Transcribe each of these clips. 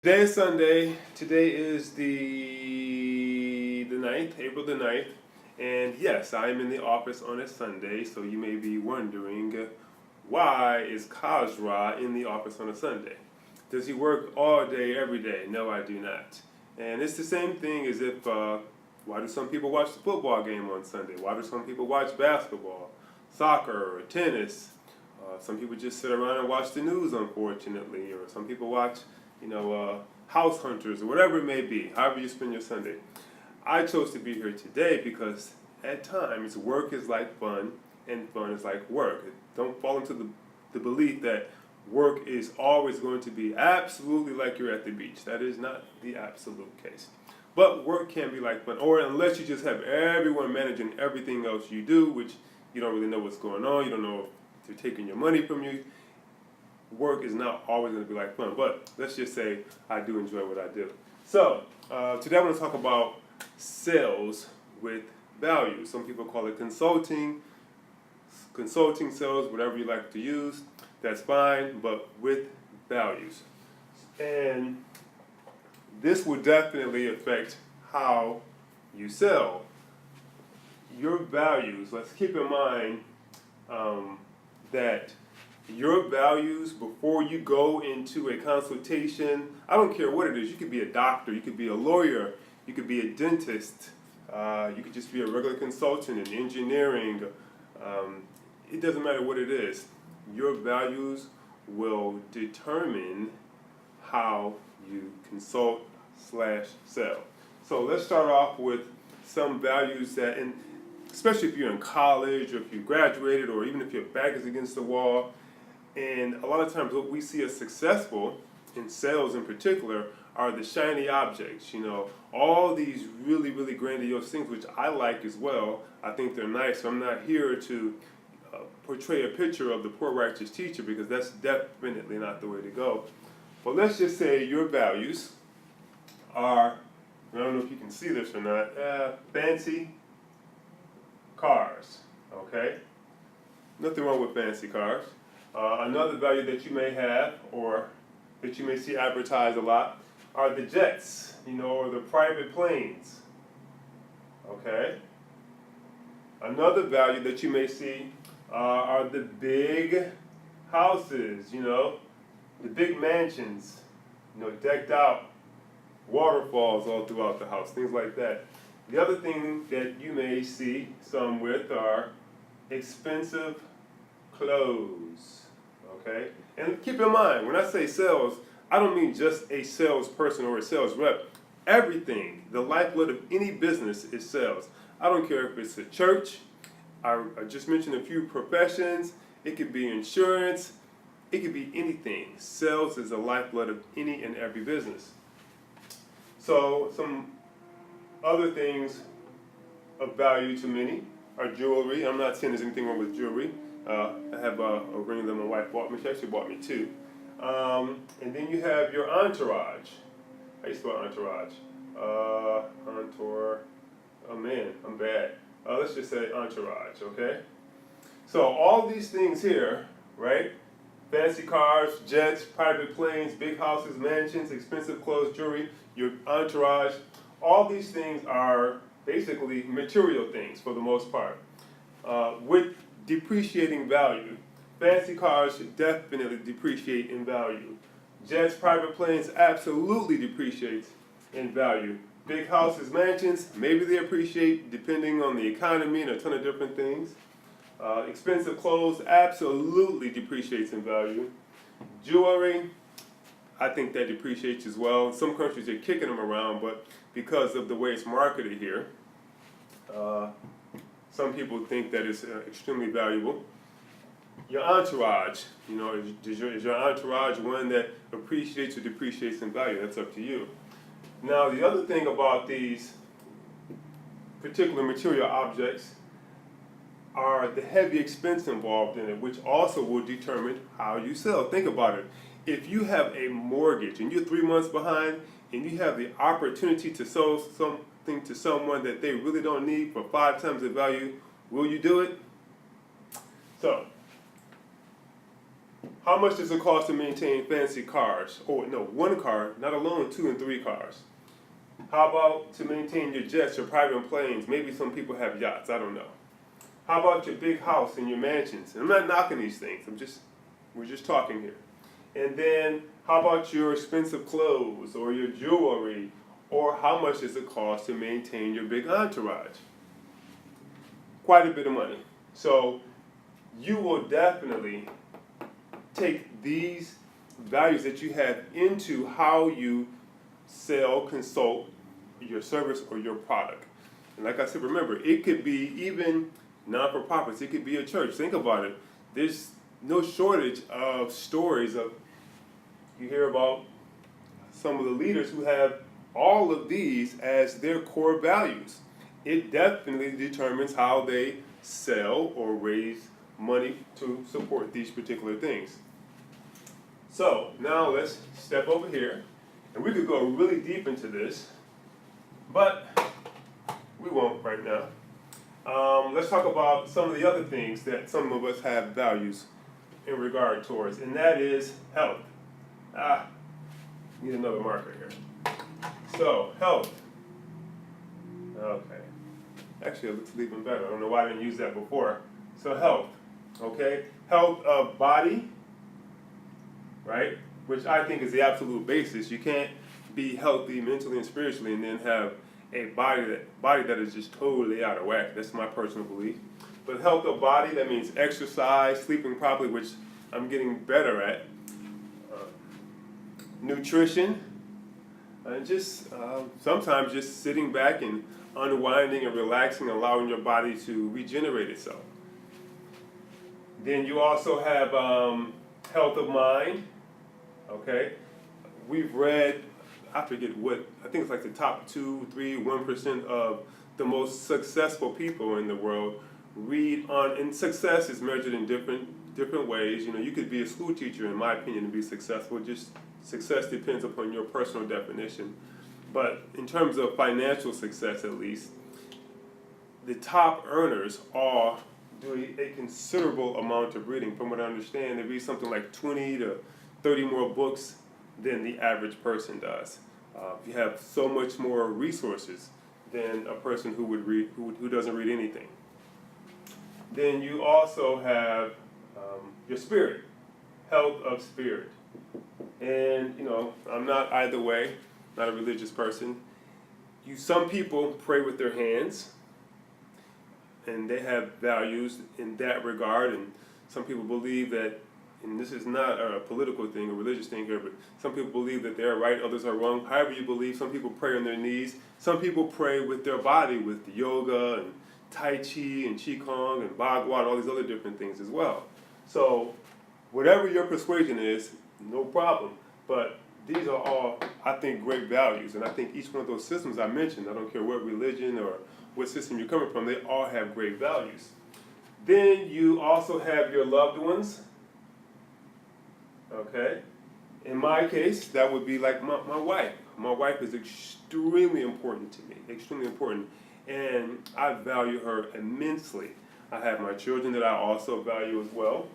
Today is Sunday. Today is the ninth, April the ninth. And yes, I am in the office on a Sunday, so you may be wondering, why is Kajra in the office on a Sunday? Does he work all day, every day? No, I do not. And it's the same thing as if, why do some people watch the football game on Sunday? Why do some people watch basketball, soccer, or tennis? Some people just sit around and watch the news, unfortunately, or some people watch House Hunters or whatever it may be, however you spend your Sunday. I chose to be here today because at times work is like fun and fun is like work. Don't fall into the belief that work is always going to be absolutely like you're at the beach. That is not the absolute case. But work can be like fun, or unless you just have everyone managing everything else you do, which you don't really know what's going on, you don't know if they're taking your money from you, work is not always going to be like fun, but let's just say I do enjoy what I do. So, today I want to talk about sales with value. Some people call it consulting sales, whatever you like to use, that's fine, but with values. And this will definitely affect how you sell. Your values, let's keep in mind that your values before you go into a consultation, I don't care what it is. You could be a doctor, you could be a lawyer, you could be a dentist, you could just be a regular consultant in engineering. It doesn't matter what it is. Your values will determine how you consult slash sell. So let's start off with some values that, and especially if you're in college or if you graduated or even if your back is against the wall. And a lot of times what we see as successful in sales in particular are the shiny objects, all these really, really grandiose things, which I like as well. I think they're nice. So I'm not here to portray a picture of the poor righteous teacher, because that's definitely not the way to go. But let's just say your values are, I don't know if you can see this or not, fancy cars, okay? Nothing wrong with fancy cars. Another value that you may have, or that you may see advertised a lot, are the jets, or the private planes. Okay? Another value that you may see are the big houses, the big mansions, decked out, waterfalls all throughout the house, things like that. The other thing that you may see some with are expensive clothes. Okay? And keep in mind, when I say sales, I don't mean just a salesperson or a sales rep. Everything, the lifeblood of any business is sales. I don't care if it's a church. I just mentioned a few professions. It could be insurance. It could be anything. Sales is the lifeblood of any and every business. So some other things of value to many are jewelry. I'm not saying there's anything wrong with jewelry. I have a ring that my wife bought me. She actually bought me two. And then you have your entourage. How you spell entourage? Oh man, I'm bad. Let's just say entourage, okay? So all these things here, right? Fancy cars, jets, private planes, big houses, mansions, expensive clothes, jewelry, your entourage. All these things are basically material things for the most part, with depreciating value. Fancy cars definitely depreciate in value. Jets, private planes absolutely depreciate in value. Big houses, mansions, maybe they appreciate depending on the economy and a ton of different things. Expensive clothes absolutely depreciates in value. Jewelry, I think that depreciates as well. In some countries they're kicking them around, but because of the way it's marketed here, some people think that it's extremely valuable. Your entourage, is your entourage one that appreciates or depreciates in value? That's up to you. Now, the other thing about these particular material objects are the heavy expense involved in it, which also will determine how you sell. Think about it. If you have a mortgage and you're 3 months behind and you have the opportunity to sell something to someone that they really don't need for 5 times the value, will you do it? So, How much does it cost to maintain fancy cars? Oh, no, one car, not alone 2 and 3 cars. How about to maintain your jets, your private planes? Maybe some people have yachts, I don't know. How about your big house and your mansions? And I'm not knocking these things, we're just talking here. And then how about your expensive clothes or your jewelry? Or how much does it cost to maintain your big entourage? Quite a bit of money. So you will definitely take these values that you have into how you sell, consult your service or your product. And like I said, remember, it could be even non-for-profits. It could be a church. Think about it. There's no shortage of stories of, you hear about some of the leaders who have all of these as their core values. It definitely determines how they sell or raise money to support these particular things. So now let's step over here, and we could go really deep into this, but we won't right now. Let's talk about some of the other things that some of us have values in regard towards, and that is health. Need another marker here. So, health. Okay. Actually, it looks even better. I don't know why I didn't use that before. So, health. Okay? Health of body, right? Which I think is the absolute basis. You can't be healthy mentally and spiritually and then have a body that is just totally out of whack. That's my personal belief. But health of body, that means exercise, sleeping properly, which I'm getting better at. Nutrition, and just sometimes just sitting back and unwinding and relaxing, allowing your body to regenerate itself. Then you also have health of mind. Okay, we've read, I forget what, I think it's like the top 2, 3, 1% of the most successful people in the world read on, and success is measured in different ways. You know, you could be a school teacher, in my opinion, and be successful. Just success depends upon your personal definition. But in terms of financial success, at least, the top earners all do a considerable amount of reading. From what I understand, they read something like 20 to 30 more books than the average person does. You have so much more resources than a person who would read, who doesn't read anything. Then you also have your spirit, health of spirit. And, you know, I'm not either way, not a religious person. Some people pray with their hands, and they have values in that regard. And some people believe that, and this is not a political thing, a religious thing here, but some people believe that they're right, others are wrong. However you believe, some people pray on their knees. Some people pray with their body, with yoga and Tai Chi and Qigong and Bhagwan, all these other different things as well. So whatever your persuasion is, no problem. But these are all, I think, great values. And I think each one of those systems I mentioned, I don't care what religion or what system you're coming from, they all have great values. Then you also have your loved ones. Okay? In my case, that would be like my wife. My wife is extremely important to me, extremely important. And I value her immensely. I have my children that I also value as well.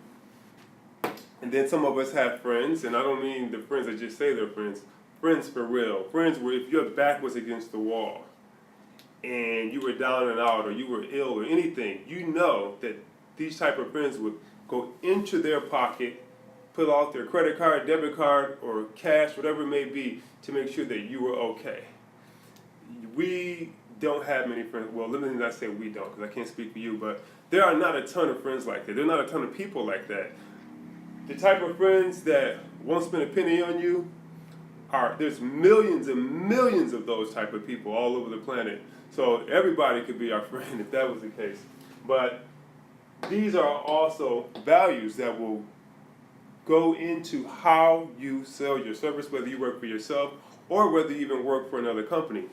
And then some of us have friends, and I don't mean the friends that just say they're friends. Friends for real. Friends where if your back was against the wall and you were down and out or you were ill or anything, you know that these type of friends would go into their pocket, pull out their credit card, debit card, or cash, whatever it may be, to make sure that you were okay. We don't have many friends. Well, let me not say we don't, because I can't speak for you, but there are not a ton of friends like that. There are not a ton of people like that. The type of friends that won't spend a penny on you, there's millions and millions of those type of people all over the planet. So everybody could be our friend if that was the case. But these are also values that will go into how you sell your service, whether you work for yourself or whether you even work for another company.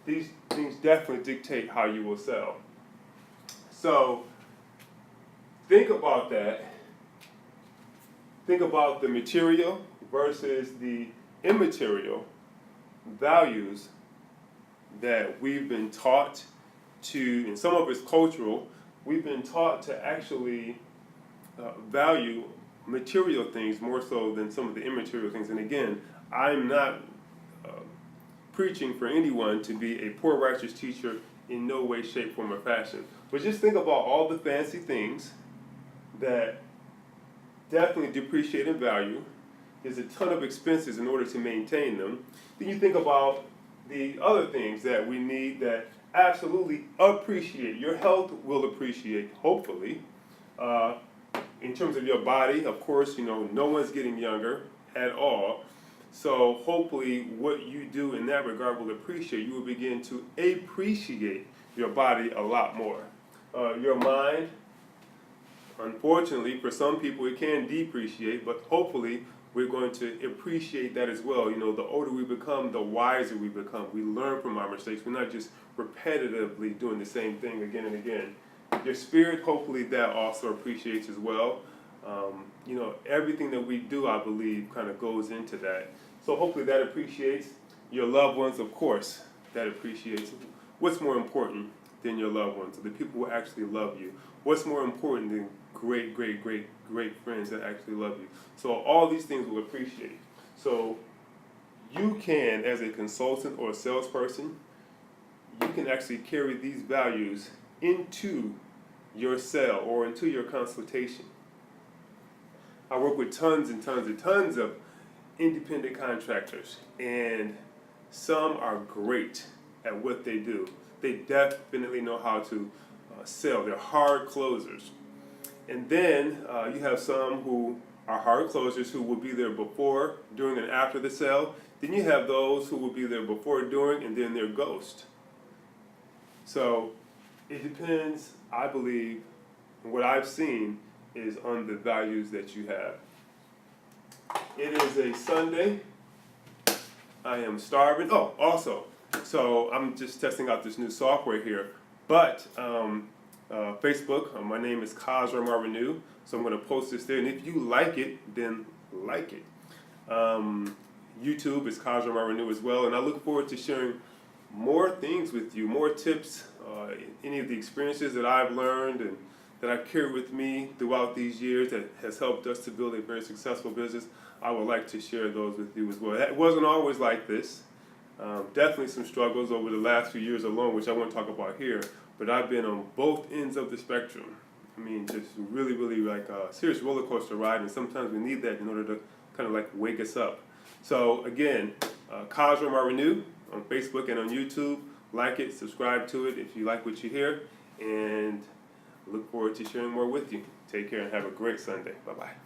These things definitely dictate how you will sell. So think about that. Think about the material versus the immaterial values that we've been taught to, and some of it's cultural, we've been taught to actually value material things more so than some of the immaterial things. And again, I'm not uh, preaching for anyone to be a poor righteous teacher in no way, shape, form, or fashion. But just think about all the fancy things that definitely depreciate in value. There's a ton of expenses in order to maintain them. Then you think about the other things that we need that absolutely appreciate. Your health will appreciate, hopefully. In terms of your body, of course, no one's getting younger at all. So hopefully what you do in that regard will appreciate. You will begin to appreciate your body a lot more. Your mind, unfortunately, for some people it can depreciate, but hopefully we're going to appreciate that as well. The older we become, the wiser we become. We learn from our mistakes. We're not just repetitively doing the same thing again and again. Your spirit, hopefully that also appreciates as well. Everything that we do, I believe, kind of goes into that. So hopefully that appreciates. Your loved ones, of course, that appreciates. What's more important than your loved ones? The people who actually love you. What's more important than great friends that actually love you? So all these things will appreciate. So you can, as a consultant or a salesperson, you can actually carry these values into your sale or into your consultation. I work with tons of independent contractors, and some are great at what they do. They definitely know how to sell. They're hard closers. And then you have some who are hard closers who will be there before, during, and after the sale. Then you have those who will be there before, during, and then they're ghost. So it depends, I believe, and what I've seen is on the values that you have. It is a Sunday. I am starving. Oh, also, so I'm just testing out this new software here. But Facebook, my name is Khazra Marvinu, so I'm going to post this there. And if you like it, then like it. YouTube is Khazra Marvinu as well. And I look forward to sharing more things with you, more tips, any of the experiences that I've learned and that I've carried with me throughout these years that has helped us to build a very successful business. I would like to share those with you as well. It wasn't always like this. Definitely some struggles over the last few years alone, which I won't talk about here, but I've been on both ends of the spectrum. I mean, just really like a serious roller coaster ride, and sometimes we need that in order to kind of like wake us up. So again, Khazra Marvinu on Facebook and on YouTube. Like it, subscribe to it if you like what you hear, and look forward to sharing more with you. Take care and have a great Sunday. Bye-bye.